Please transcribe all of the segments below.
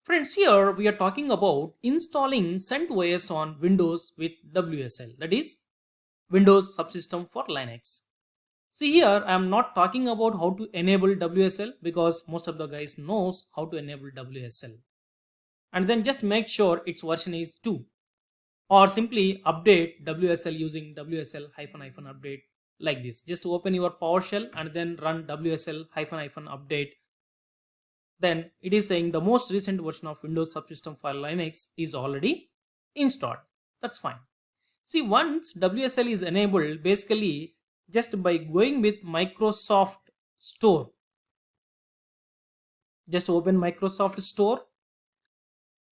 Friends, here we are talking about installing CentOS on Windows with WSL, that is Windows Subsystem for Linux. See, here I am not talking about how to enable WSL because most of the guys knows how to enable WSL. And then just make sure its version is 2, or simply update WSL using WSL --update like this. Just open your PowerShell and then run WSL --update. Then it is saying the most recent version of Windows Subsystem for Linux is already installed. That's fine. See, once WSL is enabled, basically just by going with Microsoft Store, just open Microsoft Store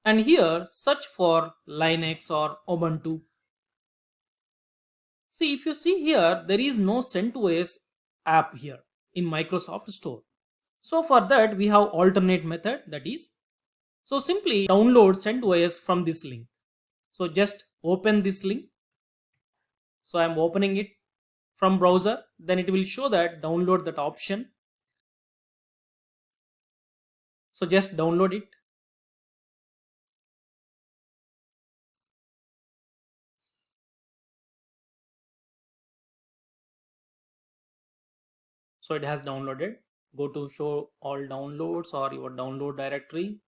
and here search for Linux or Ubuntu. See, if you see here, there is no CentOS app here in Microsoft Store. So for that we have alternate method, that is, so simply download CentOS from this link. So just open this link. So I am opening it from browser, then it will show that download that option. So just download it. So it has downloaded. Go to show all downloads or your download directory.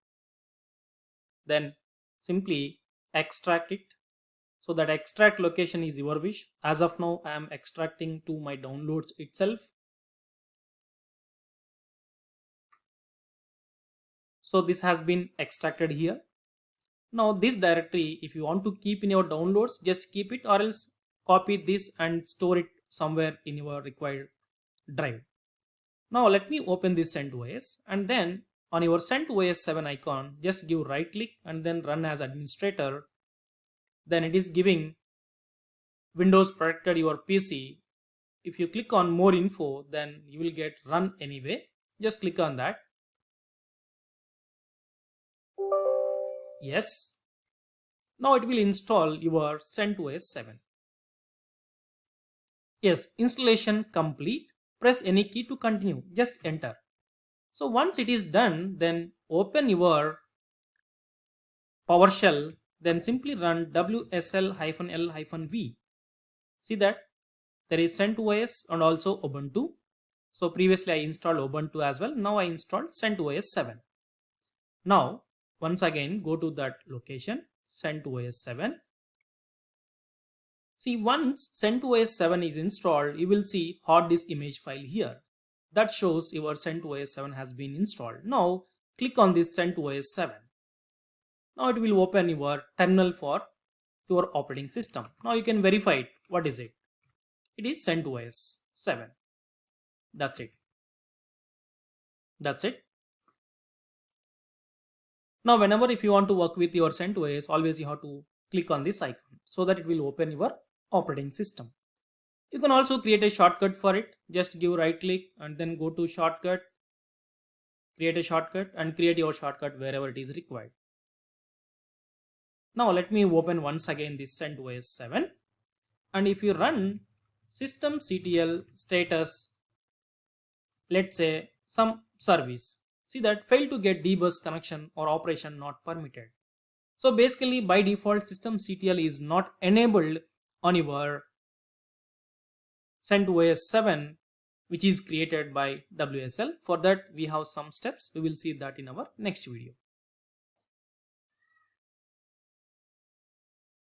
Then simply extract it. So that extract location is your wish. As of now, I am extracting to my downloads itself. So this has been extracted here. Now this directory, if you want to keep in your downloads, just keep it, or else copy this and store it somewhere in your required drive. Now let me open this CentOS, and then on your CentOS 7 icon, just give right click and then run as administrator. Then it is giving Windows protected your PC. If you click on more info, then you will get run anyway. Just click on that. Yes. Now it will install your CentOS 7. Yes, installation complete. Press any key to continue. Just enter. So once it is done, then open your PowerShell. Then simply run WSL-L-V. See that there is CentOS and also Ubuntu. So previously I installed Ubuntu as well. Now I installed CentOS 7. Now once again go to that location, CentOS 7. See, once CentOS 7 is installed, you will see hard disk image file here. That shows your CentOS 7 has been installed. Now click on this CentOS 7. Now it will open your terminal for your operating system. Now you can verify it. What is it? It is CentOS 7. That's it. That's it. Now whenever if you want to work with your CentOS, always you have to click on this icon so that it will open your operating system. You can also create a shortcut for it. Just give right click and then go to shortcut, create a shortcut and create your shortcut wherever it is required. Now let me open once again this CentOS 7, and if you run systemctl status, let's say some service, see that failed to get dbus connection or operation not permitted. So basically by default systemctl is not enabled on your CentOS 7, which is created by WSL. For that we have some steps. We will see that in our next video.